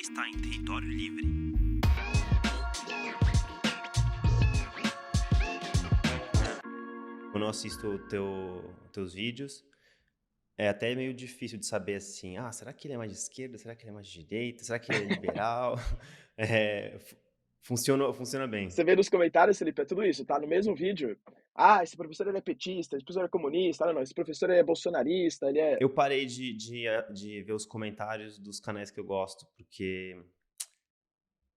está em território livre. Quando eu assisto teus vídeos, é até meio difícil de saber assim, será que ele é mais de esquerda? Será que ele é mais de direita? Será que ele é liberal? Funciona bem. Você vê nos comentários, Felipe, é tudo isso, tá? No mesmo vídeo. Esse professor ele é petista, esse professor é comunista, não, esse professor é bolsonarista, ele é. Eu parei de ver os comentários dos canais que eu gosto, porque,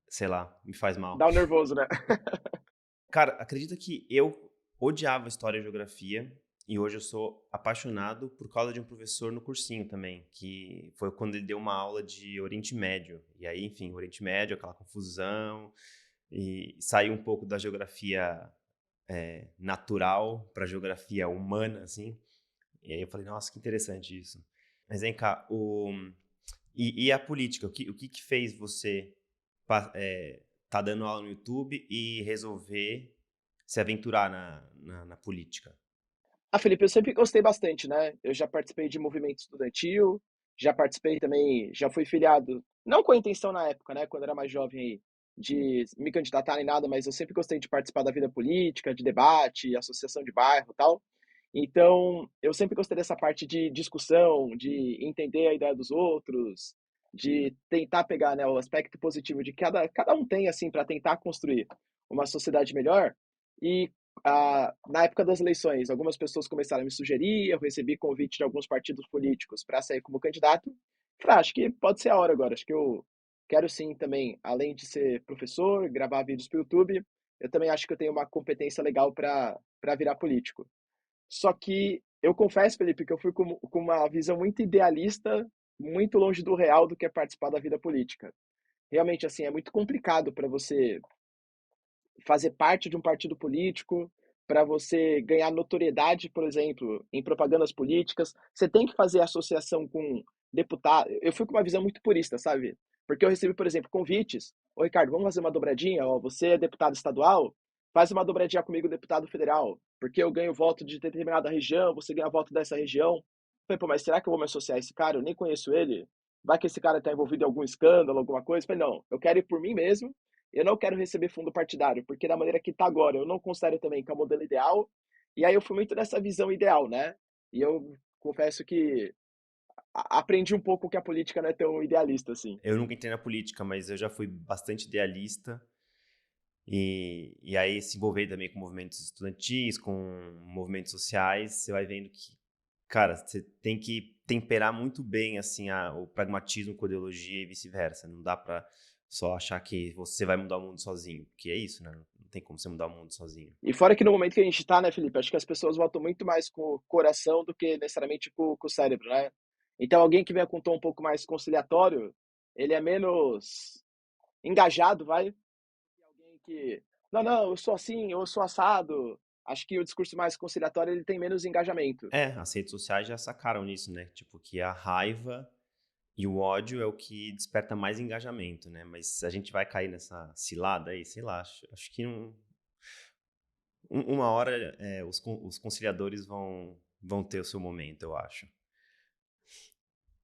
sei lá, me faz mal. Dá um nervoso, né? Cara, acredita que eu odiava história e geografia e hoje eu sou apaixonado por causa de um professor no cursinho também, que foi quando ele deu uma aula de Oriente Médio. E aí, enfim, Oriente Médio, aquela confusão, e saiu um pouco da geografia natural para geografia humana, assim. E aí eu falei, nossa, que interessante isso. Mas vem cá, e a política? O que fez você tá dando aula no YouTube e resolver se aventurar na política? Felipe, eu sempre gostei bastante, né? Eu já participei de movimento estudantil, já participei também, já fui filiado, não com a intenção na época, né, quando era mais jovem aí, de me candidatar nem nada, mas eu sempre gostei de participar da vida política, de debate, associação de bairro e tal. Então, eu sempre gostei dessa parte de discussão, de entender a ideia dos outros, de tentar pegar, né, o aspecto positivo de cada um tem, assim, para tentar construir uma sociedade melhor. E na época das eleições, algumas pessoas começaram a me sugerir, eu recebi convite de alguns partidos políticos para sair como candidato. Falei, acho que pode ser a hora agora, acho que eu quero sim também, além de ser professor, gravar vídeos para o YouTube, eu também acho que eu tenho uma competência legal para virar político. Só que eu confesso, Felipe, que eu fui com uma visão muito idealista, muito longe do real do que é participar da vida política. Realmente, assim, é muito complicado para você fazer parte de um partido político, para você ganhar notoriedade, por exemplo, em propagandas políticas. Você tem que fazer associação com deputado. Eu fui com uma visão muito purista, sabe? Porque eu recebi, por exemplo, convites. Ô, Ricardo, vamos fazer uma dobradinha? Ó, você é deputado estadual? Faz uma dobradinha comigo, deputado federal. Porque eu ganho voto de determinada região, você ganha voto dessa região. Eu falei, pô, mas será que eu vou me associar a esse cara? Eu nem conheço ele. Vai que esse cara está envolvido em algum escândalo, alguma coisa? Eu falei, não, eu quero ir por mim mesmo, eu não quero receber fundo partidário, porque da maneira que está agora, eu não considero também que é o modelo ideal. E aí eu fui muito nessa visão ideal, né? E eu confesso que aprendi um pouco que a política não é tão idealista assim. Eu nunca entrei na política, mas eu já fui bastante idealista. E aí, se envolver também com movimentos estudantis, com movimentos sociais, você vai vendo que, cara, você tem que temperar muito bem, assim, o pragmatismo com a ideologia e vice-versa. Não dá pra só achar que você vai mudar o mundo sozinho, porque é isso, né? Não tem como você mudar o mundo sozinho. E fora que no momento que a gente está, né, Felipe, acho que as pessoas votam muito mais com o coração do que necessariamente com o cérebro, né? Então alguém que venha com um tom um pouco mais conciliatório, ele é menos engajado, vai, alguém que, não, não, eu sou assim, eu sou assado. Acho que o discurso mais conciliatório ele tem menos engajamento. As redes sociais já sacaram nisso, né? Tipo, que a raiva e o ódio é o que desperta mais engajamento, né? Mas a gente vai cair nessa cilada aí, sei lá, acho que uma hora os conciliadores vão ter o seu momento, eu acho.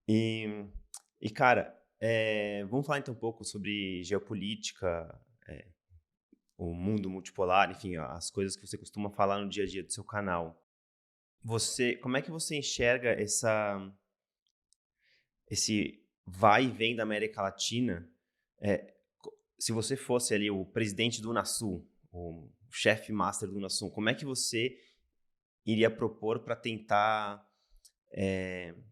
E, cara, vamos falar então um pouco sobre geopolítica, o mundo multipolar, enfim, as coisas que você costuma falar no dia a dia do seu canal. Como é que você enxerga esse vai e vem da América Latina? Se você fosse ali o presidente do Unasul, o chefe master do Unasul, como é que você iria propor para tentar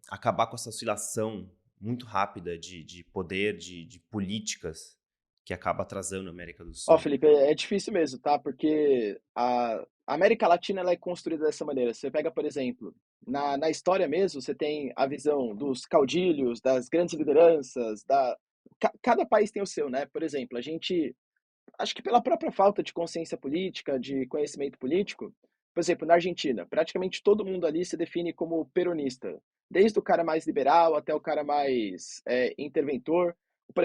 acabar com essa oscilação muito rápida de poder, de políticas que acaba atrasando a América do Ó, Sul? Felipe, é difícil mesmo, tá? Porque a América Latina ela é construída dessa maneira. Você pega, por exemplo, na história mesmo, você tem a visão dos caudilhos, das grandes lideranças, cada país tem o seu, né? Por exemplo, a gente, acho que pela própria falta de consciência política, de conhecimento político, por exemplo, na Argentina, praticamente todo mundo ali se define como peronista, desde o cara mais liberal até o cara mais interventor.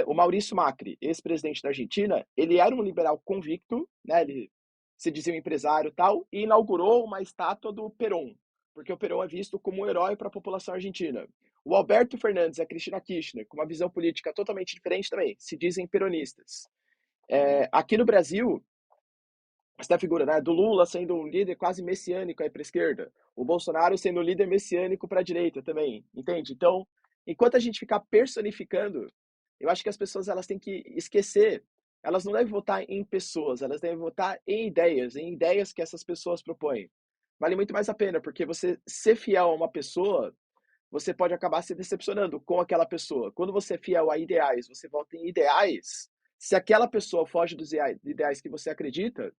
O Maurício Macri, ex-presidente da Argentina, ele era um liberal convicto, né? Ele se dizia um empresário e tal, e inaugurou uma estátua do Perón, porque o Perón é visto como um herói para a população argentina. O Alberto Fernandes e a Cristina Kirchner, com uma visão política totalmente diferente também, se dizem peronistas. Aqui no Brasil, essa figura, né, do Lula sendo um líder quase messiânico aí para a esquerda, o Bolsonaro sendo um líder messiânico para a direita também, entende? Então, enquanto a gente ficar personificando, eu acho que as pessoas elas têm que esquecer, elas não devem votar em pessoas, elas devem votar em ideias que essas pessoas propõem. Vale muito mais a pena, porque você ser fiel a uma pessoa, você pode acabar se decepcionando com aquela pessoa. Quando você é fiel a ideais, você vota em ideais, se aquela pessoa foge dos ideais que você acredita,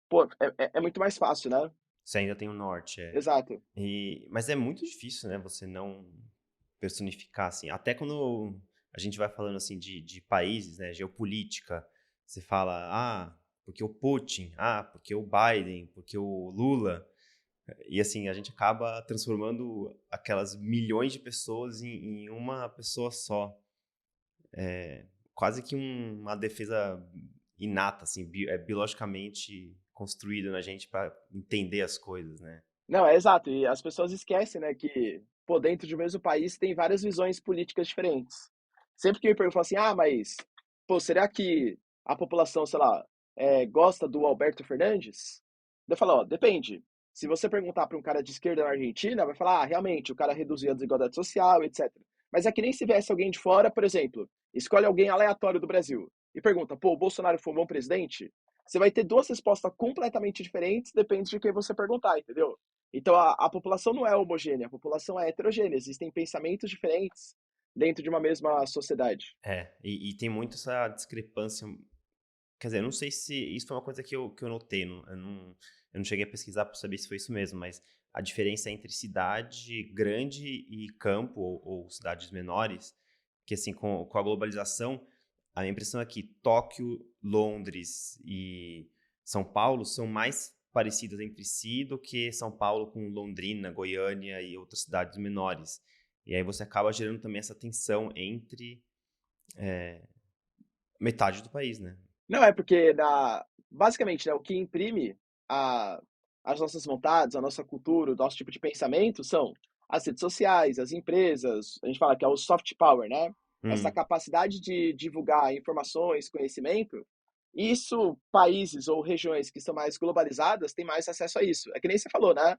pô, é muito mais fácil, né? Você ainda tem o norte, é. Exato. Mas é muito difícil, né, você não personificar, assim. Até quando a gente vai falando, assim, de países, né, geopolítica, você fala, porque o Putin, porque o Biden, porque o Lula. E, assim, a gente acaba transformando aquelas milhões de pessoas em uma pessoa só. Quase que uma defesa inata, assim, biologicamente construída na gente para entender as coisas, né? Não, é exato. E as pessoas esquecem, né, que, pô, dentro de um mesmo país tem várias visões políticas diferentes. Sempre que me perguntam assim, mas, pô, será que a população, sei lá, gosta do Alberto Fernandes? Eu falo, ó, depende. Se você perguntar para um cara de esquerda na Argentina, vai falar, realmente, o cara reduziu a desigualdade social, etc. Mas é que nem se viesse alguém de fora, por exemplo, escolhe alguém aleatório do Brasil e pergunta, pô, o Bolsonaro foi um bom presidente? Você vai ter duas respostas completamente diferentes, depende de quem você perguntar, entendeu? Então a população não é homogênea, a população é heterogênea, existem pensamentos diferentes dentro de uma mesma sociedade. E tem muito essa discrepância. Quer dizer, eu não sei se isso foi uma coisa que eu notei, eu não cheguei a pesquisar para saber se foi isso mesmo, mas a diferença entre cidade grande e campo, ou cidades menores, que assim, com a globalização, a minha impressão é que Tóquio, Londres e São Paulo são mais parecidas entre si do que São Paulo com Londrina, Goiânia e outras cidades menores. E aí você acaba gerando também essa tensão entre metade do país, né? Não é porque basicamente, né, o que imprime a, as nossas vontades, a nossa cultura, o nosso tipo de pensamento são as redes sociais, as empresas, a gente fala que é o soft power, né? Essa Hum. capacidade de divulgar informações, conhecimento, isso, países ou regiões que são mais globalizadas têm mais acesso a isso. É que nem você falou, né?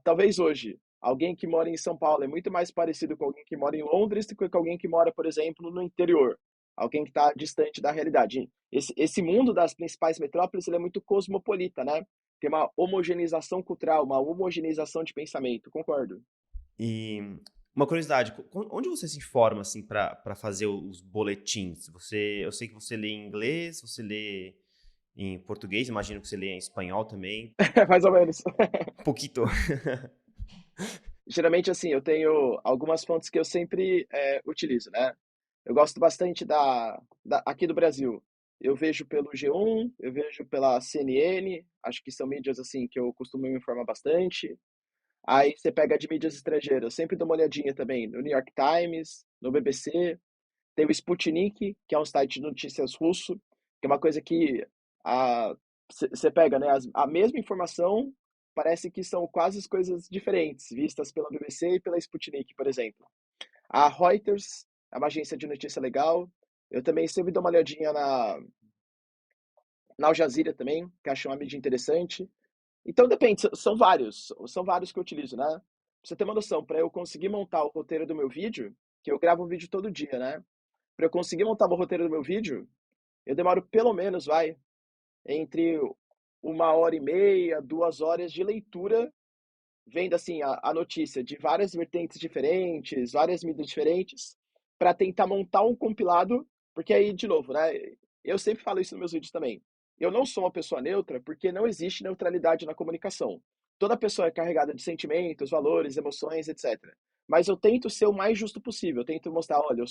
Talvez hoje, alguém que mora em São Paulo é muito mais parecido com alguém que mora em Londres do que com alguém que mora, por exemplo, no interior. Alguém que está distante da realidade. Esse mundo das principais metrópoles ele é muito cosmopolita, né? Tem uma homogeneização cultural, uma homogeneização de pensamento, concordo. E uma curiosidade, onde você se informa, assim, para fazer os boletins? Eu sei que você lê em inglês, você lê em português, imagino que você lê em espanhol também. Mais ou menos. Um pouquinho. Geralmente, assim, eu tenho algumas fontes que eu sempre utilizo, né? Eu gosto bastante aqui do Brasil. Eu vejo pelo G1, eu vejo pela CNN, acho que são mídias, assim, que eu costumo me informar bastante. Aí você pega de mídias estrangeiras, eu sempre dou uma olhadinha também no New York Times, no BBC. Tem o Sputnik, que é um site de notícias russo, que é uma coisa que você pega, né, a mesma informação, parece que são quase as coisas diferentes, vistas pela BBC e pela Sputnik, por exemplo. A Reuters é uma agência de notícia legal. Eu também sempre dou uma olhadinha na Al Jazeera também, que acho uma mídia interessante. Então depende, são vários que eu utilizo, né? Pra você ter uma noção, para eu conseguir montar o roteiro do meu vídeo, que eu gravo um vídeo todo dia, né? Para eu conseguir montar o roteiro do meu vídeo, eu demoro pelo menos, entre 1h30, 2 horas de leitura, vendo assim a notícia de várias vertentes diferentes, várias mídias diferentes, para tentar montar um compilado, porque aí, de novo, né? Eu sempre falo isso nos meus vídeos também. Eu não sou uma pessoa neutra porque não existe neutralidade na comunicação. Toda pessoa é carregada de sentimentos, valores, emoções, etc. Mas eu tento ser o mais justo possível. Eu tento mostrar, olha,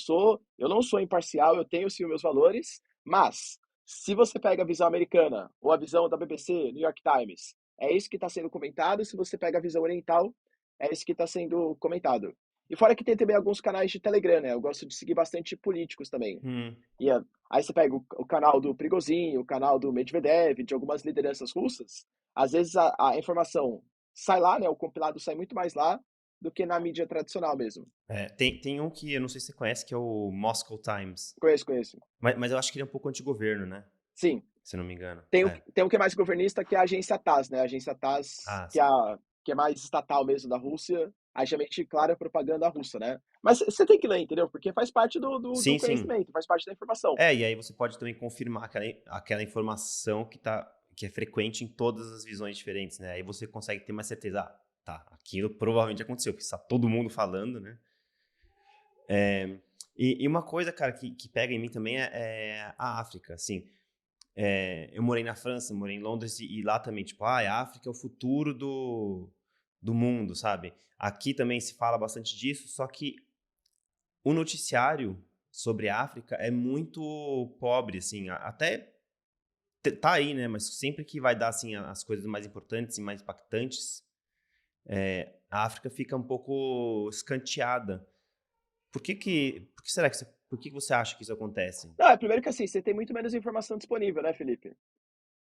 eu não sou imparcial, eu tenho sim os meus valores, mas se você pega a visão americana ou a visão da BBC, New York Times, é isso que está sendo comentado. Se você pega a visão oriental, é isso que está sendo comentado. E fora que tem também alguns canais de Telegram, né? Eu gosto de seguir bastante políticos também. Hum. E aí você pega o canal do Prigozhin, o canal do Medvedev, de algumas lideranças russas. Às vezes a informação sai lá, né? O compilado sai muito mais lá do que na mídia tradicional mesmo. Tem um que eu não sei se você conhece, que é o Moscow Times. Conheço, conheço. Mas eu acho que ele é um pouco antigoverno, né? Sim, Se eu não me engano. tem um que é mais governista, que é a agência TASS, né? A agência TASS, Ah, sim. que é mais estatal mesmo da Rússia, aí geralmente, claro, é propaganda russa, né? Mas você tem que ler, entendeu? Porque faz parte do Sim, sim. conhecimento, faz parte da informação. E aí você pode também confirmar aquela informação que é frequente em todas as visões diferentes, né? Aí você consegue ter mais certeza, tá, aquilo provavelmente aconteceu, porque está todo mundo falando, né? E uma coisa, cara, que pega em mim também é a África, assim. Eu morei na França, morei em Londres e lá também, tipo, a África é o futuro do mundo, sabe? Aqui também se fala bastante disso, só que o noticiário sobre a África é muito pobre, assim, até tá aí, né? Mas sempre que vai dar, assim, as coisas mais importantes e mais impactantes, a África fica um pouco escanteada. Por que será que por que você acha que isso acontece? Não, primeiro que assim, você tem muito menos informação disponível, né, Felipe?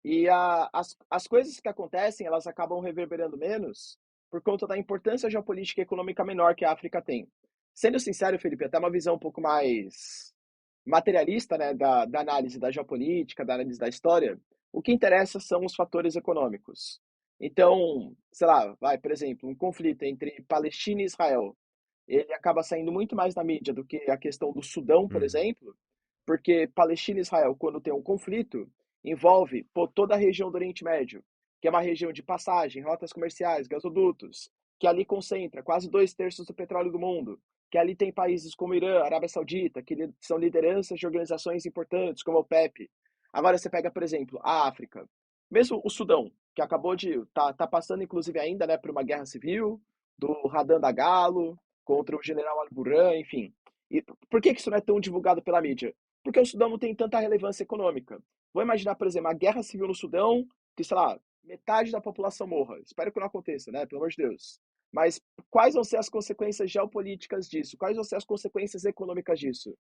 E as coisas que acontecem, elas acabam reverberando menos por conta da importância geopolítica e econômica menor que a África tem. Sendo sincero, Felipe, até uma visão um pouco mais materialista, né, da análise da geopolítica, da análise da história, o que interessa são os fatores econômicos. Então, sei lá, vai, por exemplo, um conflito entre Palestina e Israel, ele acaba saindo muito mais na mídia do que a questão do Sudão, por Uhum, exemplo, porque Palestina e Israel, quando tem um conflito, envolve toda a região do Oriente Médio, que é uma região de passagem, rotas comerciais, gasodutos, que ali concentra quase 2/3 do petróleo do mundo, que ali tem países como Irã, Arábia Saudita, que são lideranças de organizações importantes, como a OPEP. Agora você pega, por exemplo, a África. Mesmo o Sudão, que acabou de tá passando, inclusive, ainda, né, por uma guerra civil, do Radan Dagalo contra o general Al-Burhan, enfim. E por que isso não é tão divulgado pela mídia? Porque o Sudão não tem tanta relevância econômica. Vou imaginar, por exemplo, a guerra civil no Sudão, que, sei lá, metade da população morra. Espero que não aconteça, né? Pelo amor de Deus. Mas quais vão ser as consequências geopolíticas disso? Quais vão ser as consequências econômicas disso?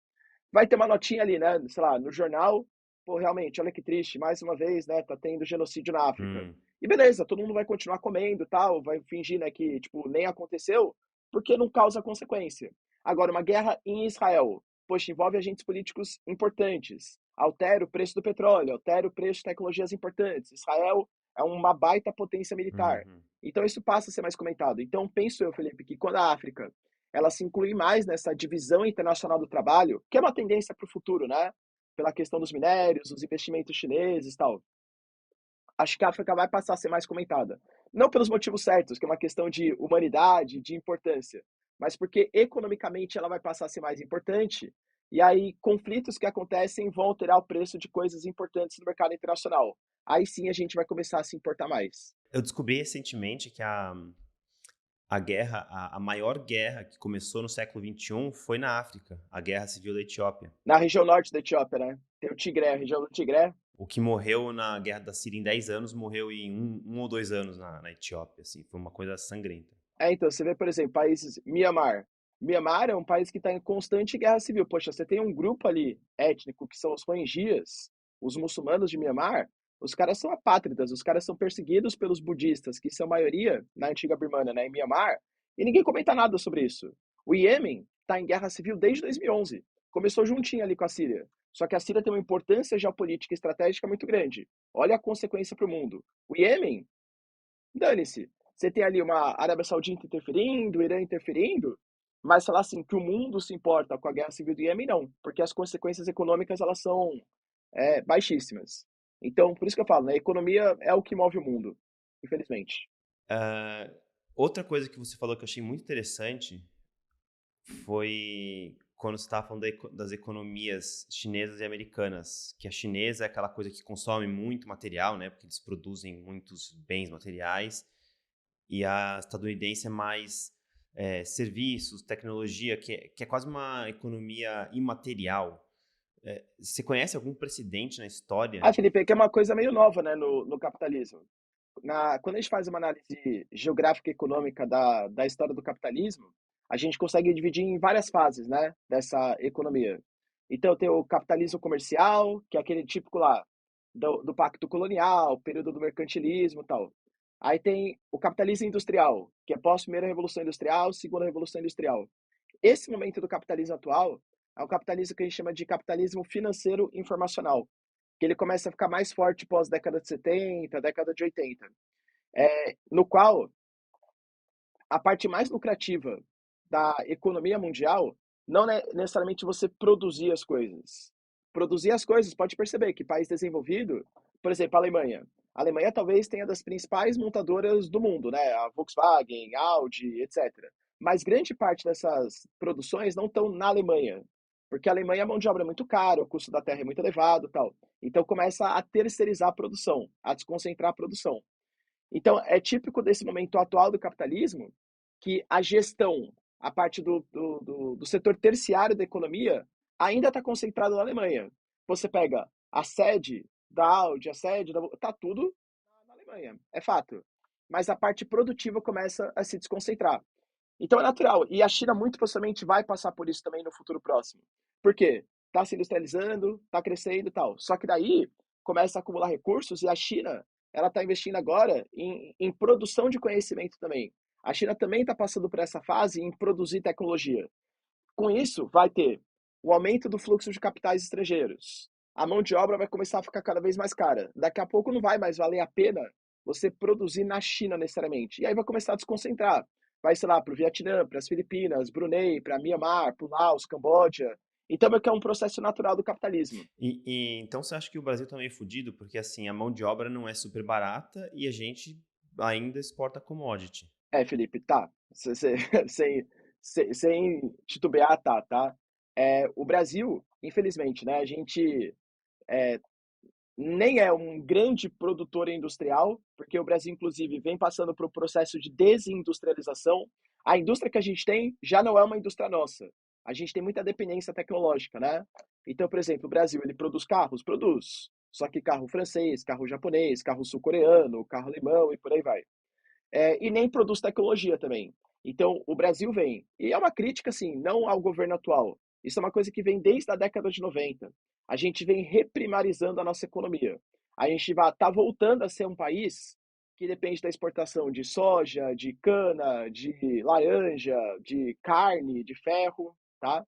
Vai ter uma notinha ali, né? Sei lá, no jornal. Pô, realmente, olha que triste, mais uma vez, né? Tá tendo genocídio na África. hum, E beleza, todo mundo vai continuar comendo, tal, vai fingir, né, que tipo nem aconteceu, porque não causa consequência. Agora, uma guerra em Israel, poxa, envolve agentes políticos importantes, altera o preço do petróleo, altera o preço de tecnologias importantes. Israel é uma baita potência militar. uhum. Então isso passa a ser mais comentado. Então penso eu, Felipe, que quando a África ela se inclui mais nessa divisão internacional do trabalho, que é uma tendência para o futuro, né? Pela questão dos minérios, os investimentos chineses e tal. Acho que a África vai passar a ser mais comentada. Não pelos motivos certos, que é uma questão de humanidade, de importância, mas porque economicamente ela vai passar a ser mais importante, e aí conflitos que acontecem vão alterar o preço de coisas importantes no mercado internacional. Aí sim a gente vai começar a se importar mais. Eu descobri recentemente que a maior guerra que começou no século XXI foi na África, a Guerra Civil da Etiópia. Na região norte da Etiópia, né? Tem o Tigré, a região do Tigré. O que morreu na Guerra da Síria em 10 anos, morreu em um ou 2 anos na Etiópia, assim, foi uma coisa sangrenta. Então, você vê, por exemplo, países Mianmar. Mianmar é um país que está em constante guerra civil. Poxa, você tem um grupo ali étnico que são os Rohingyas, os muçulmanos de Mianmar. Os caras são apátridas, os caras são perseguidos pelos budistas, que são maioria na antiga Birmania, né, em Mianmar, e ninguém comenta nada sobre isso. O Iêmen está em guerra civil desde 2011. Começou juntinho ali com a Síria. Só que a Síria tem uma importância geopolítica e estratégica muito grande. Olha a consequência para o mundo. O Iêmen, dane-se. Você tem ali uma Arábia Saudita interferindo, Irã interferindo, mas falar assim que o mundo se importa com a guerra civil do Iêmen, não, porque as consequências econômicas elas são baixíssimas. Então, por isso que eu falo, né, a economia é o que move o mundo, infelizmente. Ah, outra coisa que você falou que eu achei muito interessante foi quando você estava falando das economias chinesas e americanas, que a chinesa é aquela coisa que consome muito material, né, porque eles produzem muitos bens materiais, e a estadunidense é mais serviços, tecnologia, que é quase uma economia imaterial. Você conhece algum precedente na história? Ah, Felipe, é que é uma coisa meio nova, né, no capitalismo. Quando a gente faz uma análise geográfica e econômica da história do capitalismo, a gente consegue dividir em várias fases, né, dessa economia. Então, tem o capitalismo comercial, que é aquele típico lá do pacto colonial, período do mercantilismo e tal. Aí tem o capitalismo industrial, que é pós-primeira revolução industrial, segunda revolução industrial. Esse momento do capitalismo atual é um capitalismo que a gente chama de capitalismo financeiro informacional, que ele começa a ficar mais forte pós década de 70, década de 80, no qual a parte mais lucrativa da economia mundial não é necessariamente você produzir as coisas. Produzir as coisas, pode perceber que país desenvolvido, por exemplo, a Alemanha. A Alemanha talvez tenha das principais montadoras do mundo, né? A Volkswagen, Audi, etc. Mas grande parte dessas produções não estão na Alemanha, porque a Alemanha a mão de obra é muito cara, o custo da terra é muito elevado, tal. Então começa a terceirizar a produção, a desconcentrar a produção. Então, é típico desse momento atual do capitalismo que a gestão, a parte do setor terciário da economia, ainda está concentrada na Alemanha. Você pega a sede da Audi, a sede da. Está tudo na Alemanha, é fato. Mas a parte produtiva começa a se desconcentrar. Então é natural. E a China, muito possivelmente, vai passar por isso também no futuro próximo. Por quê? Está se industrializando, está crescendo e tal. Só que daí começa a acumular recursos e a China ela está investindo agora em produção de conhecimento também. A China também está passando por essa fase em produzir tecnologia. Com isso, vai ter o aumento do fluxo de capitais estrangeiros. A mão de obra vai começar a ficar cada vez mais cara. Daqui a pouco não vai mais valer a pena você produzir na China necessariamente. E aí vai começar a desconcentrar. Vai, sei lá, para o Vietnã, para as Filipinas, Brunei, para Myanmar, para o Laos, Camboja. Então é que é um processo natural do capitalismo. Então você acha que o Brasil tá meio fudido? Porque assim, a mão de obra não é super barata e a gente ainda exporta commodity. Felipe, tá. Sem, sem titubear, tá. O Brasil, infelizmente, né, a gente é, nem é um grande produtor industrial, porque o Brasil, inclusive, vem passando por um processo de desindustrialização. A indústria que a gente tem já não é uma indústria nossa. A gente tem muita dependência tecnológica, né? Então, por exemplo, o Brasil, ele produz carros? Produz. Só que carro francês, carro japonês, carro sul-coreano, carro alemão e por aí vai. E nem produz tecnologia também. Então, o Brasil vem, e é uma crítica, assim, não ao governo atual. Isso é uma coisa que vem desde a década de 90. A gente vem reprimarizando a nossa economia. A gente está voltando a ser um país que depende da exportação de soja, de cana, de laranja, de carne, de ferro, tá?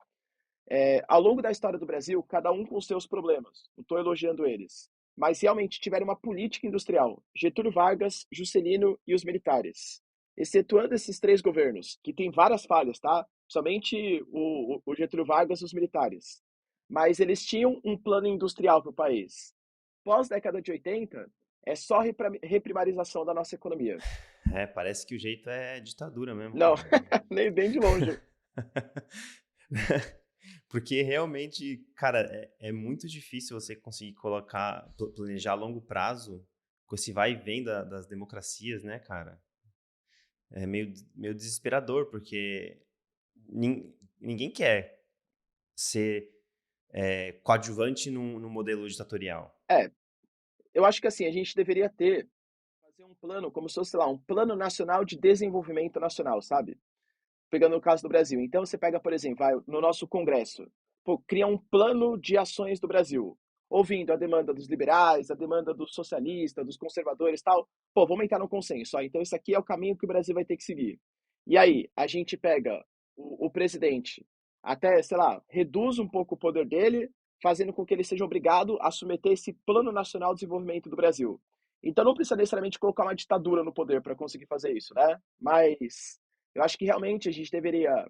Ao longo da história do Brasil, cada um com seus problemas. Não estou elogiando eles. Mas realmente tiveram uma política industrial. Getúlio Vargas, Juscelino e os militares. Excetuando esses três governos, que tem várias falhas, tá? Somente o Getúlio Vargas e os militares. Mas eles tinham um plano industrial para o país. Pós década de 80, é só reprimarização da nossa economia. É, parece que o jeito é ditadura mesmo, Não, cara. nem bem de longe. Porque realmente, cara, é muito difícil você conseguir planejar a longo prazo com esse vai e vem das democracias, né, cara? É meio desesperador, porque ninguém quer ser coadjuvante num modelo ditatorial. É, eu acho que assim, a gente deveria fazer um plano, como se fosse, sei lá, um plano nacional de desenvolvimento nacional, sabe? Pegando o caso do Brasil. Então você pega, por exemplo, vai, no nosso Congresso, pô, cria um plano de ações do Brasil, ouvindo a demanda dos liberais, a demanda dos socialistas, dos conservadores e tal. Pô, vamos entrar no consenso. Ó, então isso aqui é o caminho que o Brasil vai ter que seguir. E aí, a gente pega o presidente, até, sei lá, reduz um pouco o poder dele, fazendo com que ele seja obrigado a submeter esse Plano Nacional de Desenvolvimento do Brasil. Então não precisa necessariamente colocar uma ditadura no poder para conseguir fazer isso, né? Mas eu acho que realmente a gente deveria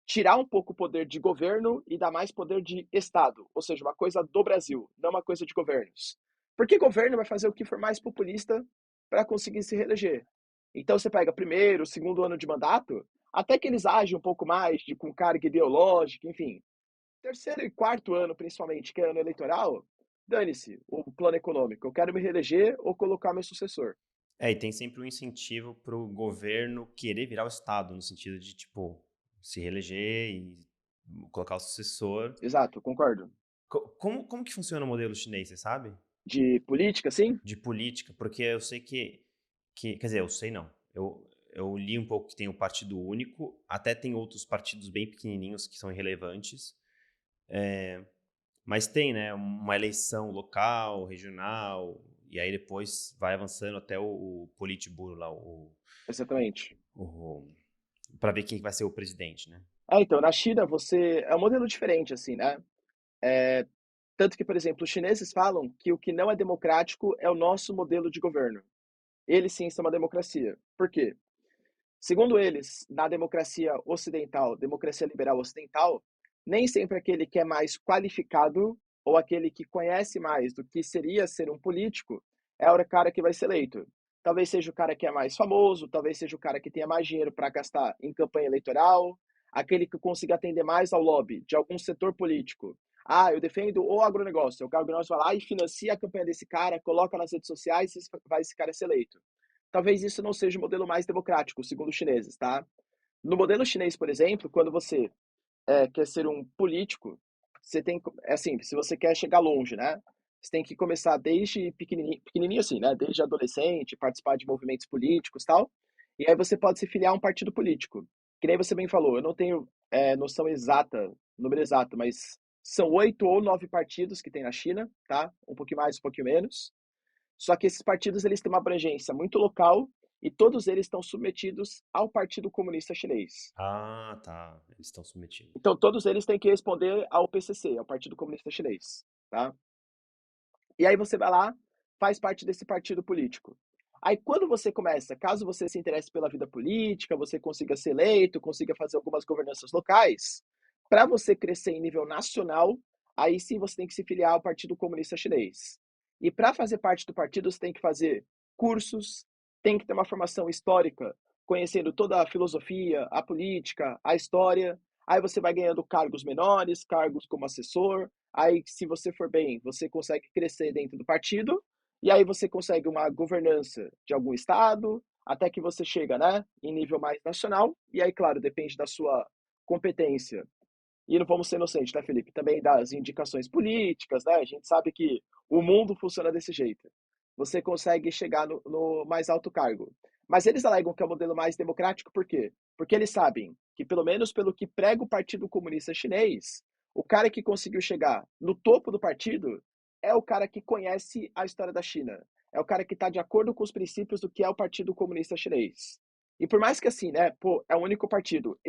tirar um pouco o poder de governo e dar mais poder de Estado, ou seja, uma coisa do Brasil, não uma coisa de governos. Porque governo vai fazer o que for mais populista para conseguir se reeleger. Então você pega primeiro, segundo ano de mandato, até que eles agem um pouco mais com carga ideológica, enfim. Terceiro e quarto ano, principalmente, que é ano eleitoral, dane-se o plano econômico. Eu quero me reeleger ou colocar meu sucessor. E tem sempre um incentivo pro governo querer virar o Estado, no sentido de, tipo, se reeleger e colocar o sucessor. Exato, concordo. Como que funciona o modelo chinês, você sabe? De política, sim? De política, porque eu sei quer dizer, eu sei não. Eu li um pouco que tem o partido único, até tem outros partidos bem pequenininhos que são irrelevantes, mas tem, né, uma eleição local, regional, e aí depois vai avançando até o Politburo lá, Exatamente. para ver quem vai ser o presidente, né? Então, na China você é um modelo diferente, assim, né? Eh, Tanto que, por exemplo, os chineses falam que o que não é democrático é o nosso modelo de governo. Eles sim são uma democracia. Por quê? Segundo eles, na democracia ocidental, democracia liberal ocidental, nem sempre aquele que é mais qualificado ou aquele que conhece mais do que seria ser um político é o cara que vai ser eleito. Talvez seja o cara que é mais famoso, talvez seja o cara que tenha mais dinheiro para gastar em campanha eleitoral, aquele que consiga atender mais ao lobby de algum setor político. Ah, eu defendo o agronegócio. O agronegócio vai lá e financia a campanha desse cara, coloca nas redes sociais e vai esse cara ser eleito. Talvez isso não seja o modelo mais democrático, segundo os chineses, tá? No modelo chinês, por exemplo, quando você quer ser um político, você tem, assim, se você quer chegar longe, né? Você tem que começar desde pequenininho, pequenininho assim, né? Desde adolescente, participar de movimentos políticos, tal. E aí você pode se filiar a um partido político. Que nem você bem falou, eu não tenho noção exata, número exato, mas são 8 ou 9 partidos que tem na China, tá? Um pouquinho mais, um pouquinho menos. Só que esses partidos eles têm uma abrangência muito local e todos eles estão submetidos ao Partido Comunista Chinês. Ah, tá. Eles estão submetidos. Então todos eles têm que responder ao PCC, ao Partido Comunista Chinês, tá? E aí você vai lá, faz parte desse partido político. Aí quando você começa, caso você se interesse pela vida política, você consiga ser eleito, consiga fazer algumas governanças locais, para você crescer em nível nacional, aí sim você tem que se filiar ao Partido Comunista Chinês. E para fazer parte do partido, você tem que fazer cursos, tem que ter uma formação histórica, conhecendo toda a filosofia, a política, a história. Aí você vai ganhando cargos menores, cargos como assessor, aí, se você for bem, você consegue crescer dentro do partido, e aí você consegue uma governança de algum estado, até que você chega, né, em nível mais nacional, e aí, claro, depende da sua competência. E não vamos ser inocentes, né, Felipe? Também das indicações políticas, né? A gente sabe que o mundo funciona desse jeito. Você consegue chegar no mais alto cargo. Mas eles alegam que é o modelo mais democrático, por quê? Porque eles sabem que, pelo menos pelo que prega o Partido Comunista Chinês, o cara que conseguiu chegar no topo do partido é o cara que conhece a história da China. É o cara que está de acordo com os princípios do que é o Partido Comunista Chinês. E por mais que assim, né, pô, é o único partido,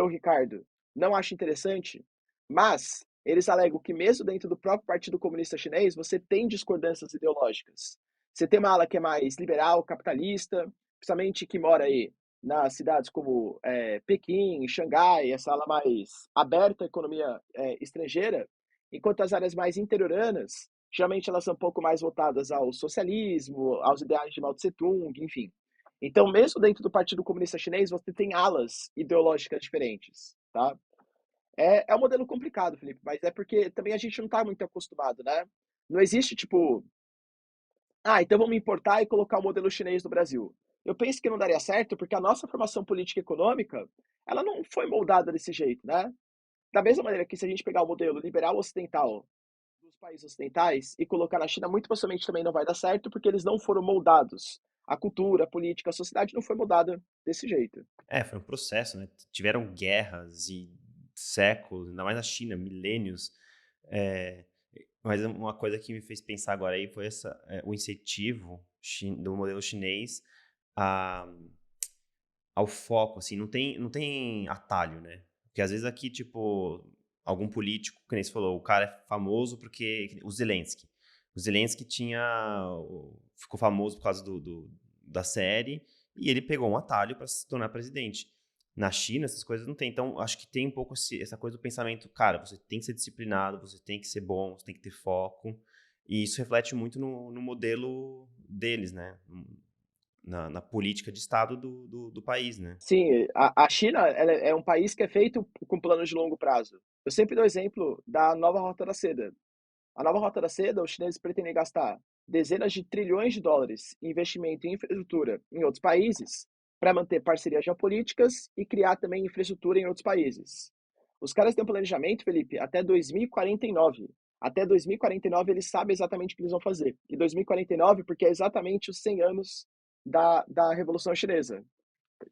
Ricardo, não acho interessante, mas eles alegam que mesmo dentro do próprio Partido Comunista Chinês, você tem discordâncias ideológicas. Você tem uma ala que é mais liberal, capitalista, principalmente que mora aí nas cidades como Pequim, Xangai, essa ala mais aberta à economia estrangeira, enquanto as áreas mais interioranas, geralmente elas são um pouco mais voltadas ao socialismo, aos ideais de Mao Tse Tung, enfim. Então, mesmo dentro do Partido Comunista Chinês, você tem alas ideológicas diferentes, tá? É um modelo complicado, Felipe, mas é porque também a gente não está muito acostumado, né? Não existe tipo, então vamos importar e colocar o modelo chinês no Brasil. Eu penso que não daria certo porque a nossa formação política e econômica, ela não foi moldada desse jeito, né? Da mesma maneira que se a gente pegar o modelo liberal ocidental dos países ocidentais e colocar na China, muito possivelmente também não vai dar certo porque eles não foram moldados. A cultura, a política, a sociedade não foi moldada desse jeito. É, foi um processo, né? Tiveram guerras e séculos, ainda mais na China, milênios. É, mas uma coisa que me fez pensar agora aí foi o incentivo do modelo chinês a, ao foco, assim, não tem atalho, né? Porque às vezes aqui, tipo, algum político, que nem você falou, o cara é famoso porque o Zelensky. O Zelensky ficou famoso por causa da série e ele pegou um atalho para se tornar presidente. Na China, essas coisas não tem. Então, acho que tem um pouco essa coisa do pensamento, cara, você tem que ser disciplinado, você tem que ser bom, você tem que ter foco. E isso reflete muito no modelo deles, né? Na política de Estado do país, né? Sim, a China ela é um país que é feito com planos de longo prazo. Eu sempre dou exemplo da nova Rota da Seda. A nova Rota da Seda, os chineses pretendem gastar dezenas de trilhões de dólares em investimento em infraestrutura em outros países para manter parcerias geopolíticas e criar também infraestrutura em outros países. Os caras têm um planejamento, Felipe, até 2049. Até 2049 eles sabem exatamente o que eles vão fazer. E 2049 porque é exatamente os 100 anos da Revolução Chinesa,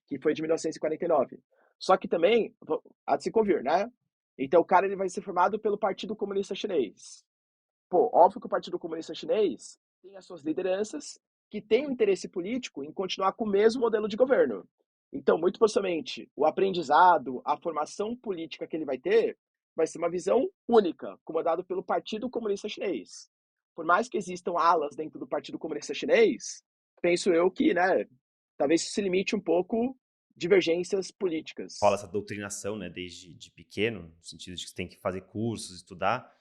que foi de 1949. Só que também, há de se convir, né? Então o cara ele vai ser formado pelo Partido Comunista Chinês. Pô, óbvio que o Partido Comunista Chinês tem as suas lideranças que têm um interesse político em continuar com o mesmo modelo de governo. Então, muito possivelmente, o aprendizado, a formação política que ele vai ser uma visão única, comandado pelo Partido Comunista Chinês. Por mais que existam alas dentro do Partido Comunista Chinês, penso eu que, né, talvez isso se limite um pouco divergências Rola políticas. essa doutrinação, né, desde de pequeno, no sentido de que você tem que fazer cursos, estudar.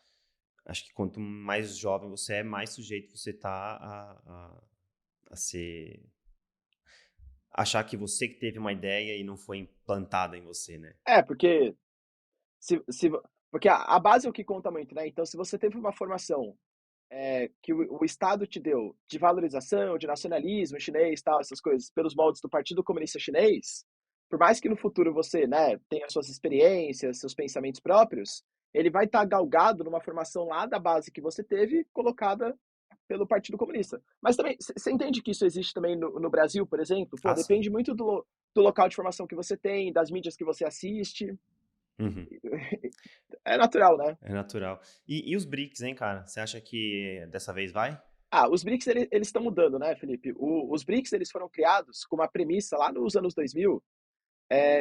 Acho que quanto mais jovem você é, mais sujeito você tá a ser achar que você que teve uma ideia e não foi implantada em você, né. É, porque se porque a base é o que conta muito, né, então se você teve uma formação, que o Estado te deu de valorização, de nacionalismo chinês, tal, essas coisas, pelos moldes do Partido Comunista Chinês, por mais que no futuro você, né, tenha suas experiências, seus pensamentos próprios, ele vai estar galgado numa formação lá da base que você teve, colocada pelo Partido Comunista. Mas também, você entende que isso existe também no Brasil, por exemplo? Pô, Ah, sim. depende muito do local de formação que você tem, das mídias que você assiste. Uhum. É natural, né? É natural. E os BRICS, hein, cara? Você acha que dessa vez vai? Ah, os BRICS eles estão mudando, né, Felipe? Os BRICS eles foram criados com uma premissa lá nos anos 2000,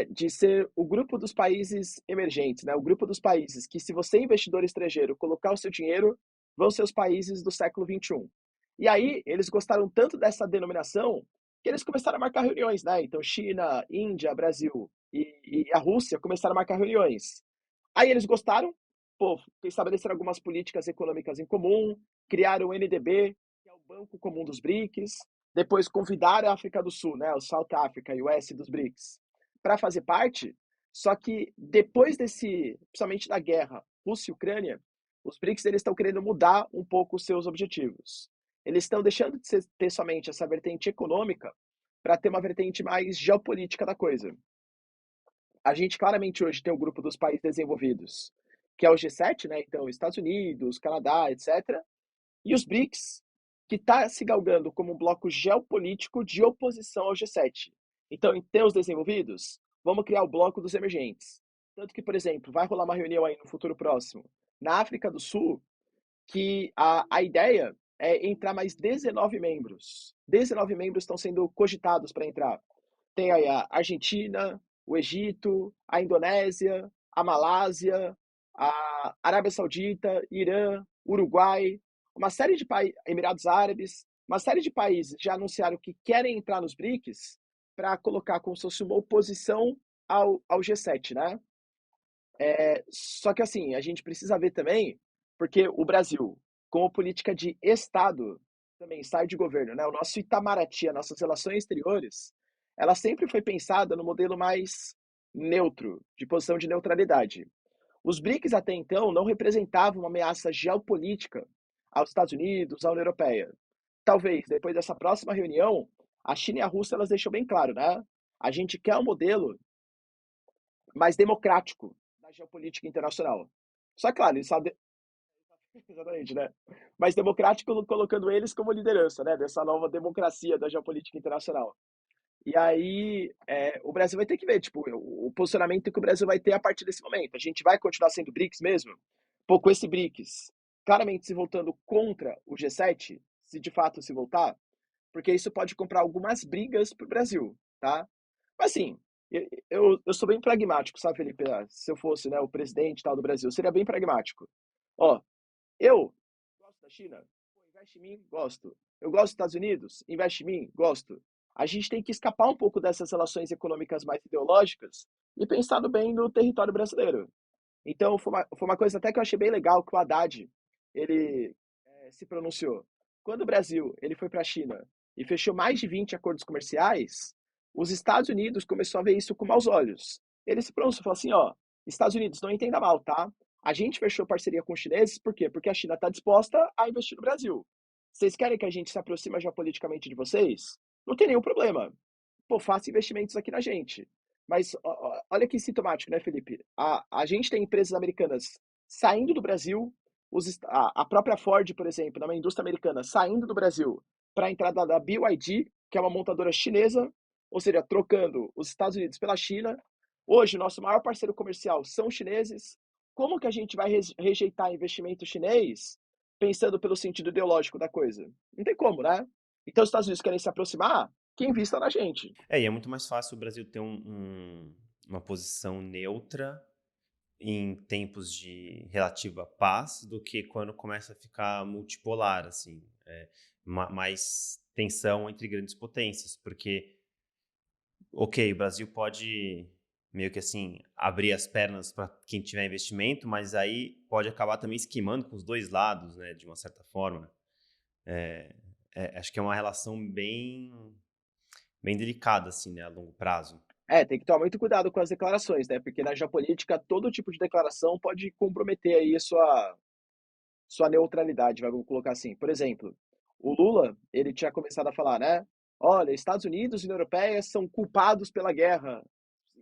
de ser o grupo dos países emergentes, né? O grupo dos países que, se você é investidor estrangeiro, colocar o seu dinheiro, vão ser os países do século XXI. E aí eles gostaram tanto dessa denominação que eles começaram a marcar reuniões, né? Então China, Índia, Brasil e a Rússia começaram a marcar reuniões. Aí eles gostaram, pô, estabeleceram algumas políticas econômicas em comum, criaram o NDB, que é o Banco Comum dos BRICS, depois convidaram a África do Sul, né, o South Africa, US dos BRICS, para fazer parte. Só que depois desse, principalmente da guerra Rússia e Ucrânia, os BRICS eles estão querendo mudar um pouco os seus objetivos. Eles estão deixando de ter somente essa vertente econômica para ter uma vertente mais geopolítica da coisa. A gente claramente hoje tem o grupo dos países desenvolvidos, que é o G7, né? Então, Estados Unidos, Canadá, etc. E os BRICS, que está se galgando como um bloco geopolítico de oposição ao G7. Então, tem os desenvolvidos, vamos criar o bloco dos emergentes. Tanto que, por exemplo, vai rolar uma reunião aí no futuro próximo, na África do Sul, que a ideia é entrar mais 19 membros. 19 membros estão sendo cogitados para entrar. Tem aí a Argentina, o Egito, a Indonésia, a Malásia, a Arábia Saudita, Irã, Uruguai, uma série de países, Emirados Árabes, uma série de países já anunciaram que querem entrar nos BRICS para colocar como se fosse uma oposição ao G7, né? Só que assim, a gente precisa ver também, porque o Brasil, como política de Estado, também sai de governo, né? O nosso Itamaraty, as nossas relações exteriores, ela sempre foi pensada no modelo mais neutro, de posição de neutralidade. Os BRICS até então não representavam uma ameaça geopolítica aos Estados Unidos, à União Europeia. Talvez, depois dessa próxima reunião, a China e a Rússia elas deixam bem claro, né? A gente quer um modelo mais democrático da geopolítica internacional. Só que, claro, eles sabem. Exatamente, né? Mais democrático colocando eles como liderança, né? Dessa nova democracia da geopolítica internacional. E aí, o Brasil vai ter que ver, tipo, o posicionamento que o Brasil vai ter a partir desse momento. A gente vai continuar sendo BRICS mesmo? Pô, com esse BRICS claramente se voltando contra o G7, se de fato se voltar, porque isso pode comprar algumas brigas para o Brasil, tá? Mas assim, eu sou bem pragmático, sabe, Felipe? Se eu fosse, né, o presidente tal do Brasil, eu seria bem pragmático. Ó, eu gosto da China, pô, investe em mim, gosto. Eu gosto dos Estados Unidos, investe em mim, gosto. A gente tem que escapar um pouco dessas relações econômicas mais ideológicas e pensar no bem do território brasileiro. Então, foi uma coisa até que eu achei bem legal que o Haddad, ele se pronunciou. Quando o Brasil ele foi para a China e fechou mais de 20 acordos comerciais, os Estados Unidos começou a ver isso com maus olhos. Ele se pronunciou, falou assim, ó, Estados Unidos, não entenda mal, tá? A gente fechou parceria com os chineses, por quê? Porque a China está disposta a investir no Brasil. Vocês querem que a gente se aproxime geopoliticamente de vocês? Não tem nenhum problema. Pô, faça investimentos aqui na gente. Mas olha que sintomático, né, Felipe? A gente tem empresas americanas saindo do Brasil, a própria Ford, por exemplo, uma indústria americana, saindo do Brasil para a entrada da BYD, que é uma montadora chinesa, ou seja, trocando os Estados Unidos pela China. Hoje, nosso maior parceiro comercial são os chineses. Como que a gente vai rejeitar investimento chinês pensando pelo sentido ideológico da coisa? Não tem como, né? Então os Estados Unidos querem se aproximar, que invista na gente. E é muito mais fácil o Brasil ter uma posição neutra em tempos de relativa paz do que quando começa a ficar multipolar, assim, mais tensão entre grandes potências, porque, ok, o Brasil pode meio que assim abrir as pernas para quem tiver investimento, mas aí pode acabar também esquimando com os dois lados, né, de uma certa forma. É, acho que é uma relação bem delicada, assim, né, a longo prazo. Tem que tomar muito cuidado com as declarações, né? Porque na geopolítica todo tipo de declaração pode comprometer aí a sua neutralidade, vamos colocar assim. Por exemplo, o Lula, ele tinha começado a falar, né? Olha, Estados Unidos e União Europeia são culpados pela guerra,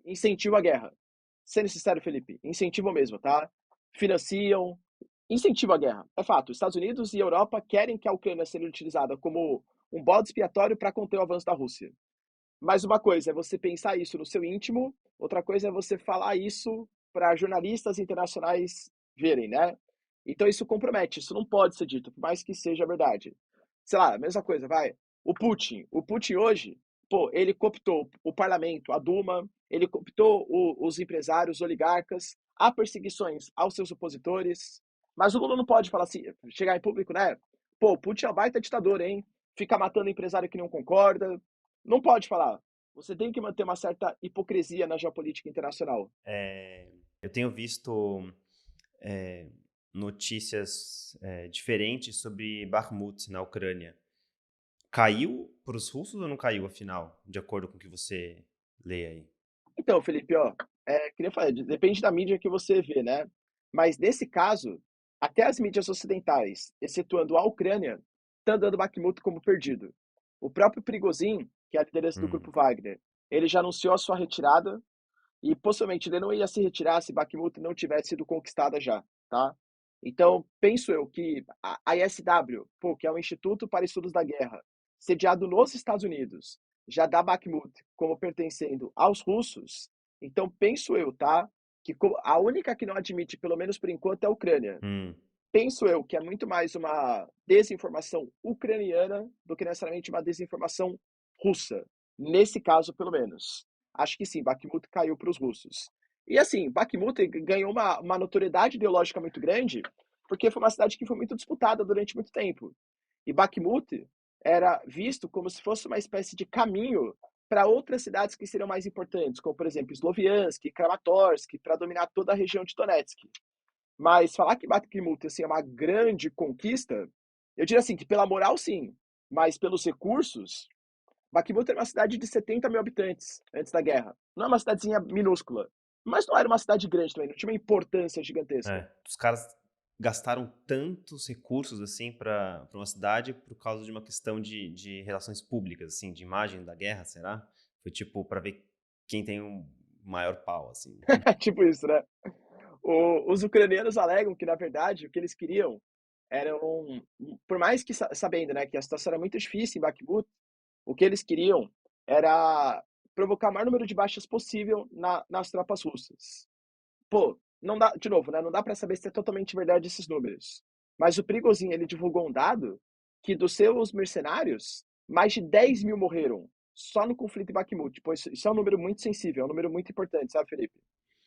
incentivam a guerra. Sendo sincero, Felipe, incentivam mesmo, tá? Financiam, incentivam a guerra. É fato, Estados Unidos e Europa querem que a Ucrânia seja utilizada como um bode expiatório para conter o avanço da Rússia. Mas uma coisa é você pensar isso no seu íntimo, outra coisa é você falar isso para jornalistas internacionais verem, né? Então isso compromete, isso não pode ser dito, por mais que seja verdade. Sei lá, a mesma coisa, vai. O Putin hoje, pô, ele cooptou o parlamento, a Duma, ele cooptou os empresários, os oligarcas, há perseguições aos seus opositores, mas o Lula não pode falar assim, chegar em público, né? Pô, o Putin é um baita ditador, hein? Fica matando empresário que não concorda, não pode falar. Você tem que manter uma certa hipocrisia na geopolítica internacional. Eu tenho visto é, notícias diferentes sobre Bakhmut na Ucrânia. Caiu para os russos ou não caiu, afinal, de acordo com o que você lê aí? Então, Felipe, ó, queria falar, depende da mídia que você vê, né? Mas nesse caso, até as mídias ocidentais, excetuando a Ucrânia, estão dando Bakhmut como perdido. O próprio Prigozhin, que é a liderança do Hum, grupo Wagner, ele já anunciou a sua retirada e possivelmente ele não ia se retirar se Bakhmut não tivesse sido conquistada já, tá? Então, penso eu que a ISW, pô, que é o Instituto para Estudos da Guerra, sediado nos Estados Unidos, já dá Bakhmut como pertencendo aos russos, então penso eu, tá? Que a única que não admite, pelo menos por enquanto, é a Ucrânia. hum. Penso eu que é muito mais uma desinformação ucraniana do que necessariamente uma desinformação russa. Nesse caso, pelo menos. Acho que sim, Bakhmut caiu para os russos. E assim, Bakhmut ganhou uma notoriedade ideológica muito grande, porque foi uma cidade que foi muito disputada durante muito tempo. E Bakhmut era visto como se fosse uma espécie de caminho para outras cidades que seriam mais importantes, como por exemplo Sloviansk, Kramatorsk, para dominar toda a região de Donetsk. Mas falar que Bakhmut assim, é uma grande conquista, eu diria assim, que pela moral sim, mas pelos recursos, Bakhmut era uma cidade de 70 mil habitantes antes da guerra. Não é uma cidadezinha minúscula, mas não era uma cidade grande também, não tinha uma importância gigantesca. Os caras gastaram tantos recursos assim para uma cidade por causa de uma questão de relações públicas, assim, de imagem da guerra, será? Foi tipo para ver quem tem o maior pau, assim. Tipo isso, né? Os ucranianos alegam que, na verdade, o que eles queriam era por mais que sabendo, né, que a situação era muito difícil em Bakhmut, o que eles queriam era provocar o maior número de baixas possível nas tropas russas. Pô, não dá, de novo, né, não dá para saber se é totalmente verdade esses números. Mas o Prigozhin, ele divulgou um dado que dos seus mercenários, mais de 10 mil morreram só no conflito em Bakhmut. Pois isso é um número muito sensível, é um número muito importante, sabe, Felipe?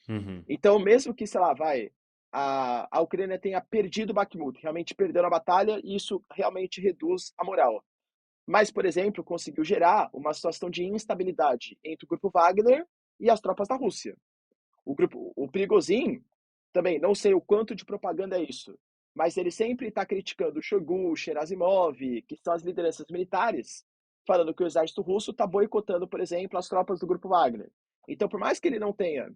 Uhum. Então, mesmo que, sei lá, a Ucrânia tenha perdido Bakhmut, realmente perdeu a batalha, e isso realmente reduz a moral. Mas, por exemplo, conseguiu gerar uma situação de instabilidade entre o grupo Wagner e as tropas da Rússia. O Prigozhin, também, não sei o quanto de propaganda é isso, mas ele sempre está criticando o Shoigu, o Sherasimov, que são as lideranças militares, falando que o exército russo está boicotando, por exemplo, as tropas do grupo Wagner. Então, por mais que ele não tenha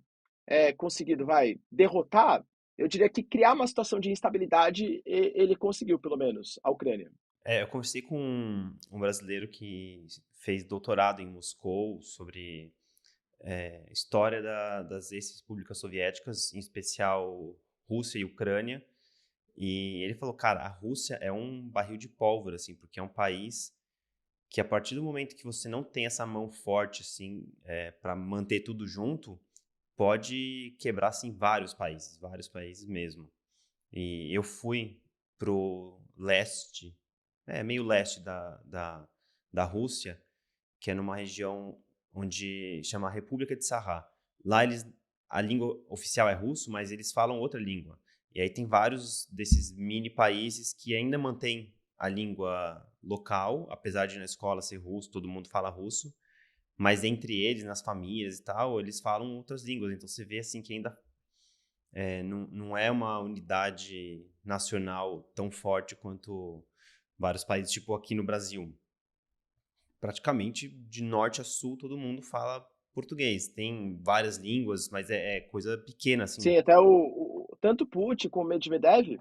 conseguido, derrotar, eu diria que criar uma situação de instabilidade, ele conseguiu, pelo menos, a Ucrânia. Eu conversei com um brasileiro que fez doutorado em Moscou sobre história das ex-repúblicas soviéticas, em especial Rússia e Ucrânia. E ele falou, cara, a Rússia é um barril de pólvora, assim, porque é um país que a partir do momento que você não tem essa mão forte, assim, para manter tudo junto, pode quebrar, assim, vários países mesmo. E eu fui pro leste meio leste da Rússia, que é numa região onde chama República de Sarrá. Lá a língua oficial é russo, mas eles falam outra língua. E aí tem vários desses mini países que ainda mantêm a língua local, apesar de na escola ser russo, todo mundo fala russo, mas entre eles, nas famílias e tal, eles falam outras línguas. Então você vê assim que ainda não é uma unidade nacional tão forte quanto vários países, tipo aqui no Brasil. Praticamente de norte a sul todo mundo fala português. Tem várias línguas, mas é coisa pequena, assim. Sim, até tanto Putin como Medvedev,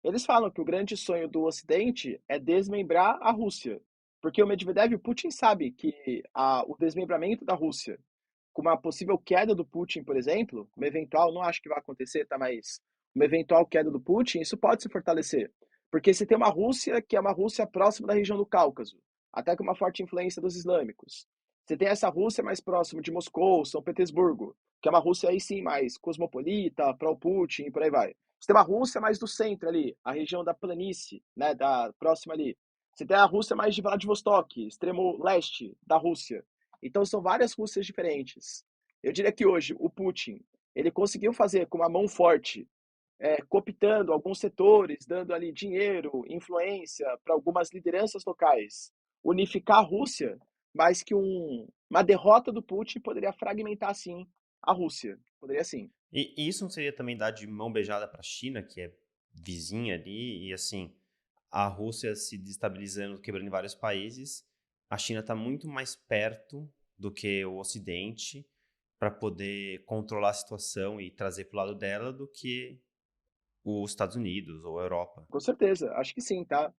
eles falam que o grande sonho do Ocidente é desmembrar a Rússia. Porque o Medvedev e o Putin sabem que o desmembramento da Rússia, com uma possível queda do Putin, por exemplo, uma eventual, não acho que vai acontecer, tá, mas uma eventual queda do Putin, isso pode se fortalecer. Porque se tem uma Rússia que é uma Rússia próxima da região do Cáucaso, até com uma forte influência dos islâmicos. Você tem essa Rússia mais próximo de Moscou, São Petersburgo, que é uma Rússia aí sim mais cosmopolita, pró-Putin e por aí vai. Você tem uma Rússia mais do centro ali, a região da planície, né, da próxima ali. Você tem a Rússia mais de Vladivostok, extremo leste da Rússia. Então são várias Rússias diferentes. Eu diria que hoje o Putin, ele conseguiu fazer com uma mão forte, cooptando alguns setores, dando ali dinheiro, influência para algumas lideranças locais, unificar a Rússia, mas que uma derrota do Putin poderia fragmentar sim a Rússia. Poderia sim. E isso não seria também dar de mão beijada para a China, que é vizinha ali, e assim, a Rússia se destabilizando, quebrando em vários países, a China está muito mais perto do que o Ocidente para poder controlar a situação e trazer para o lado dela do que os Estados Unidos ou a Europa. Com certeza, acho que sim, tá?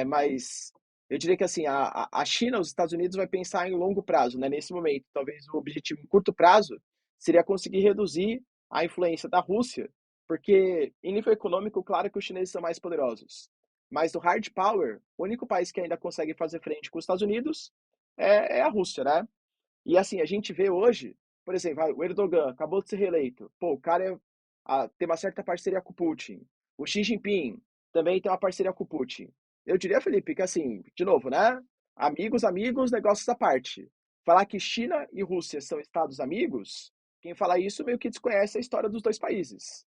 Mas eu diria que assim, a China, os Estados Unidos vai pensar em longo prazo, né? Nesse momento, talvez o objetivo em curto prazo seria conseguir reduzir a influência da Rússia, porque em nível econômico, claro que os chineses são mais poderosos, mas do hard power, o único país que ainda consegue fazer frente com os Estados Unidos é a Rússia, né? E assim, a gente vê hoje, por exemplo, o Erdogan acabou de ser reeleito. Pô, o cara tem uma certa parceria com o Putin. O Xi Jinping também tem uma parceria com o Putin. Eu diria, Felipe, que assim, de novo, né? Amigos, amigos, negócios à parte. Falar que China e Rússia são estados amigos, quem fala isso meio que desconhece a história dos dois países.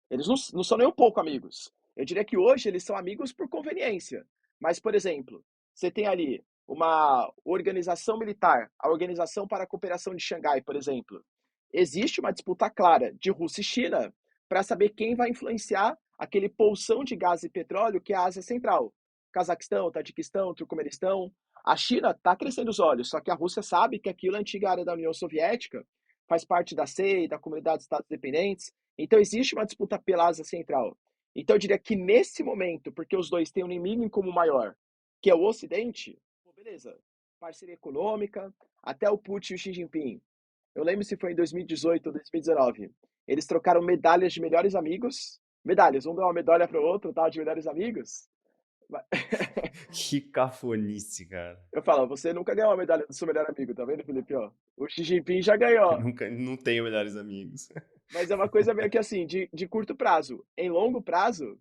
Eles não são nem um pouco amigos. Eu diria que hoje eles são amigos por conveniência. Mas, por exemplo, você tem ali uma organização militar, a Organização para a Cooperação de Xangai, por exemplo. Existe uma disputa clara de Rússia e China para saber quem vai influenciar aquele poção de gás e petróleo que é a Ásia Central. Cazaquistão, Tajiquistão, Turcomenistão. A China está crescendo os olhos, só que a Rússia sabe que aquilo é a antiga área da União Soviética, faz parte da CEI, da Comunidade de Estados Dependentes, então existe uma disputa pela Ásia Central. Então eu diria que nesse momento, porque os dois têm um inimigo em comum maior, que é o Ocidente, pô, beleza, parceria econômica, até o Putin e o Xi Jinping. Eu lembro se foi em 2018 ou 2019. Eles trocaram medalhas de melhores amigos. Medalhas, um deu uma medalha para o outro, tá? De melhores amigos. Que cafonice, cara. Eu falo, você nunca ganhou uma medalha do seu melhor amigo, tá vendo, Felipe? Ó, o Xi Jinping já ganhou. Nunca, não tenho melhores amigos. Mas é uma coisa meio que assim, de curto prazo. Em longo prazo,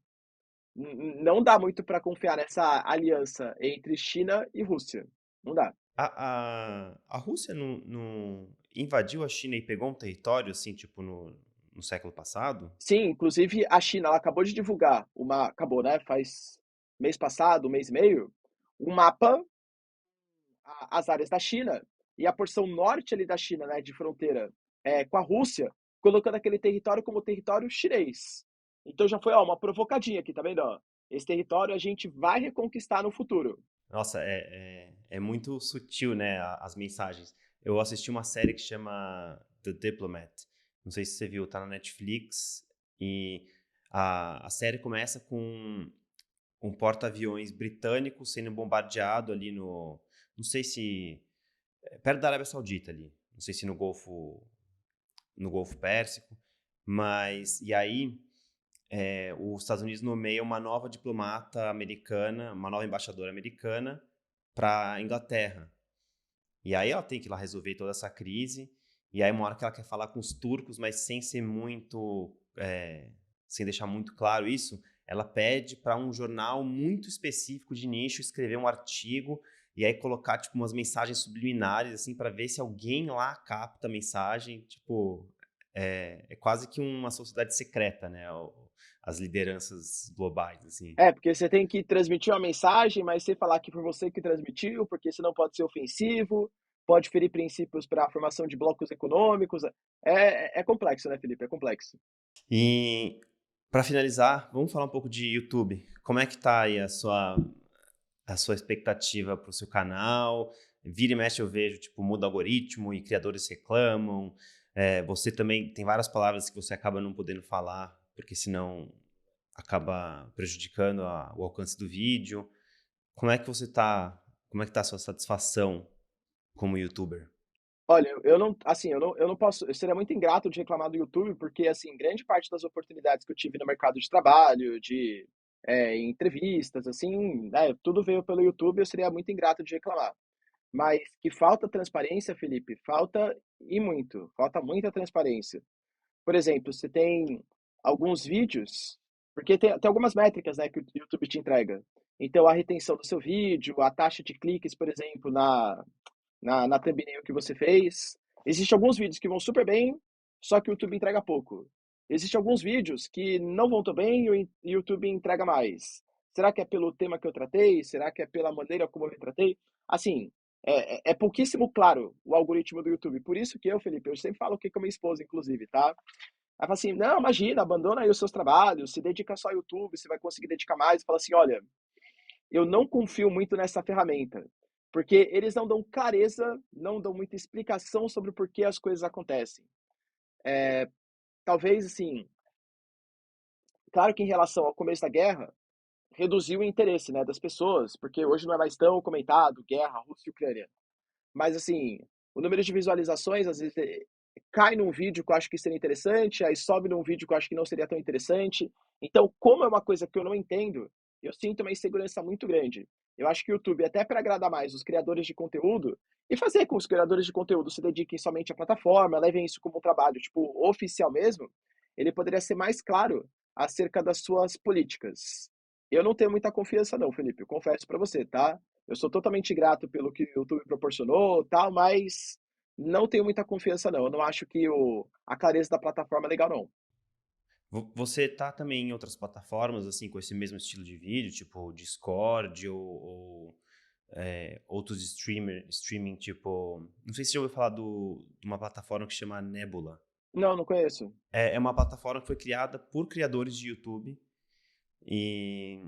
não dá muito para confiar nessa aliança entre China e Rússia. Não dá. A Rússia não invadiu a China e pegou um território, assim, tipo, no século passado? Sim, inclusive a China, ela acabou de divulgar acabou, né? Faz mês passado, um mês e meio, um mapa, as áreas da China e a porção norte ali da China, né, de fronteira com a Rússia, colocando aquele território como território chinês. Então já foi, ó, uma provocadinha aqui, tá vendo? Ó? Esse território a gente vai reconquistar no futuro. Nossa, é muito sutil, né, as mensagens. Eu assisti uma série que chama The Diplomat. Não sei se você viu, tá na Netflix. E a série começa com um porta-aviões britânico sendo bombardeado ali no. Não sei se. Perto da Arábia Saudita ali. Não sei se no Golfo Pérsico. Mas. E aí. Os Estados Unidos nomeia uma nova diplomata americana, uma nova embaixadora americana para a Inglaterra. E aí ela tem que ir lá resolver toda essa crise. E aí uma hora que ela quer falar com os turcos, mas sem ser muito, sem deixar muito claro isso, ela pede para um jornal muito específico de nicho escrever um artigo e aí colocar, tipo, umas mensagens subliminares, assim, para ver se alguém lá capta a mensagem. Tipo, é quase que uma sociedade secreta, né? As lideranças globais, assim. É, porque você tem que transmitir uma mensagem, mas sem falar que foi você que transmitiu, porque senão pode ser ofensivo, pode ferir princípios para a formação de blocos econômicos. É complexo, né, Felipe? É complexo. E para finalizar, vamos falar um pouco de YouTube. Como é que tá aí a sua expectativa para o seu canal? Vira e mexe eu vejo, tipo, muda o algoritmo e criadores reclamam. Você também tem várias palavras que você acaba não podendo falar, porque senão acaba prejudicando o alcance do vídeo. Como é que você tá? Como é que tá a sua satisfação como youtuber? Olha, eu não, assim, eu não posso, eu seria muito ingrato de reclamar do YouTube, porque, assim, grande parte das oportunidades que eu tive no mercado de trabalho, entrevistas, assim, né, tudo veio pelo YouTube, eu seria muito ingrato de reclamar. Mas que falta transparência, Felipe, falta e muito, falta muita transparência. Por exemplo, você tem alguns vídeos, porque tem algumas métricas, né, que o YouTube te entrega. Então, a retenção do seu vídeo, a taxa de cliques, por exemplo, na thumbnail que você fez. Existem alguns vídeos que vão super bem, só que o YouTube entrega pouco. Existem alguns vídeos que não vão tão bem e o YouTube entrega mais. Será que é pelo tema que eu tratei? Será que é pela maneira como eu retratei? Assim, é pouquíssimo claro o algoritmo do YouTube. Por isso que eu, Felipe, eu sempre falo aqui com a minha esposa, inclusive, tá? Ela fala assim, não, imagina, abandona aí os seus trabalhos, se dedica só ao YouTube, você vai conseguir dedicar mais. Fala assim, olha, eu não confio muito nessa ferramenta, porque eles não dão clareza, não dão muita explicação sobre o porquê as coisas acontecem. Talvez, assim, claro que em relação ao começo da guerra, reduziu o interesse, né, das pessoas, porque hoje não é mais tão comentado, guerra, Rússia e Ucrânia. Mas, assim, o número de visualizações, às vezes, cai num vídeo que eu acho que seria interessante, aí sobe num vídeo que eu acho que não seria tão interessante. Então, como é uma coisa que eu não entendo, eu sinto uma insegurança muito grande. Eu acho que o YouTube, até para agradar mais os criadores de conteúdo, e fazer com que os criadores de conteúdo se dediquem somente à plataforma, levem isso como um trabalho, tipo, oficial mesmo, ele poderia ser mais claro acerca das suas políticas. Eu não tenho muita confiança não, Felipe, eu confesso para você, tá? Eu sou totalmente grato pelo que o YouTube proporcionou, tal, mas não tenho muita confiança não. Eu não acho que a clareza da plataforma é legal não. Você tá também em outras plataformas, assim, com esse mesmo estilo de vídeo, tipo Discord ou outros streaming, tipo. Não sei se você já ouviu falar de uma plataforma que chama Nebula. Não, não conheço. É uma plataforma que foi criada por criadores de YouTube e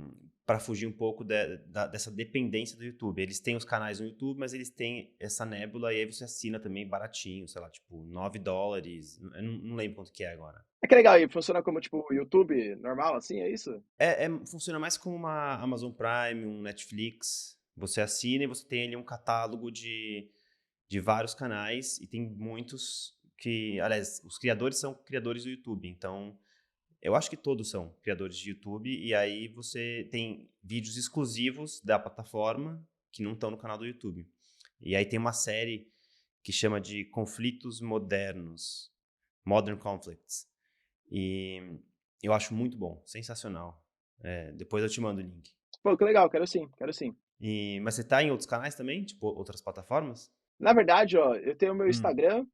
para fugir um pouco dessa dependência do YouTube. Eles têm os canais no YouTube, mas eles têm essa Nebula e aí você assina também baratinho, sei lá, tipo $9. Eu não lembro quanto que é agora. É que legal, e funciona como tipo YouTube normal, assim, é isso? Funciona mais como uma Amazon Prime, um Netflix. Você assina e você tem ali um catálogo de vários canais e tem muitos que, aliás, os criadores são criadores do YouTube, então eu acho que todos são criadores de YouTube e aí você tem vídeos exclusivos da plataforma que não estão no canal do YouTube. E aí tem uma série que chama de Conflitos Modernos, Modern Conflicts. E eu acho muito bom, sensacional. Depois eu te mando o link. Pô, que legal, quero sim, quero sim. Mas você tá em outros canais também? Tipo, outras plataformas? Na verdade, ó, eu tenho o meu Hum. Instagram,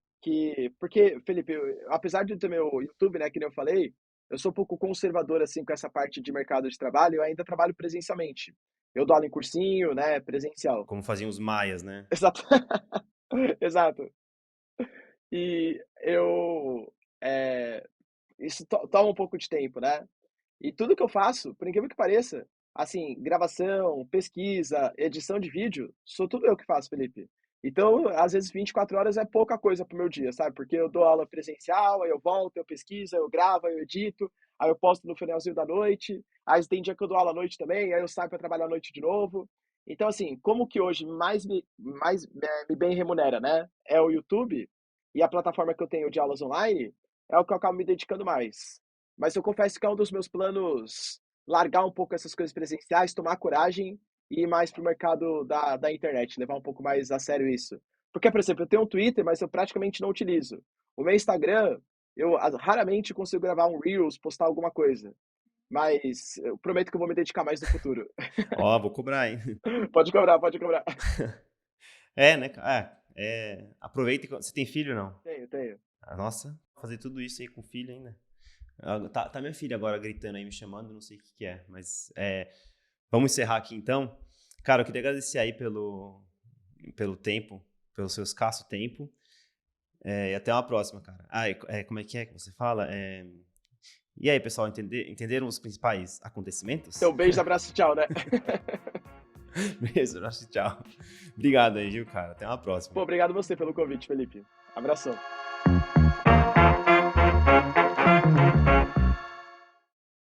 porque, Felipe, apesar de eu ter meu YouTube, né, que nem eu falei, eu sou um pouco conservador, assim, com essa parte de mercado de trabalho, eu ainda trabalho presencialmente. Eu dou aula em cursinho, né, presencial. Como faziam os maias, né? Exato. Exato. E isso toma um pouco de tempo, né? E tudo que eu faço, por incrível que pareça, assim, gravação, pesquisa, edição de vídeo, sou tudo eu que faço, Felipe. Então, às vezes 24 horas é pouca coisa pro meu dia, sabe? Porque eu dou aula presencial, aí eu volto, eu pesquiso, eu gravo, eu edito, aí eu posto no finalzinho da noite, aí tem dia que eu dou aula à noite também, aí eu saio para trabalhar à noite de novo. Então, assim, como que hoje me bem remunera, né? É o YouTube e a plataforma que eu tenho de aulas online, é o que eu acabo me dedicando mais. Mas eu confesso que é um dos meus planos largar um pouco essas coisas presenciais, tomar coragem e ir mais pro mercado da internet, levar um pouco mais a sério isso. Porque, por exemplo, eu tenho um Twitter, mas eu praticamente não utilizo. O meu Instagram, raramente consigo gravar um Reels, postar alguma coisa. mas eu prometo que eu vou me dedicar mais no futuro. Ó, vou cobrar, hein? Pode cobrar, pode cobrar. É, né? Aproveita. Você tem filho, não? Tenho, tenho. Ah, nossa, fazer tudo isso aí com filho ainda. Tá minha filha agora gritando aí, me chamando, não sei o que que é, mas vamos encerrar aqui então. Cara, eu queria agradecer aí pelo tempo, pelo seu escasso tempo, e até uma próxima, cara. Como é que você fala? E aí, pessoal, entenderam os principais acontecimentos? Então, beijo, abraço, tchau, né? Beijo, tchau. Obrigado aí, viu, cara? Até uma próxima. Pô, obrigado você pelo convite, Felipe. Abração.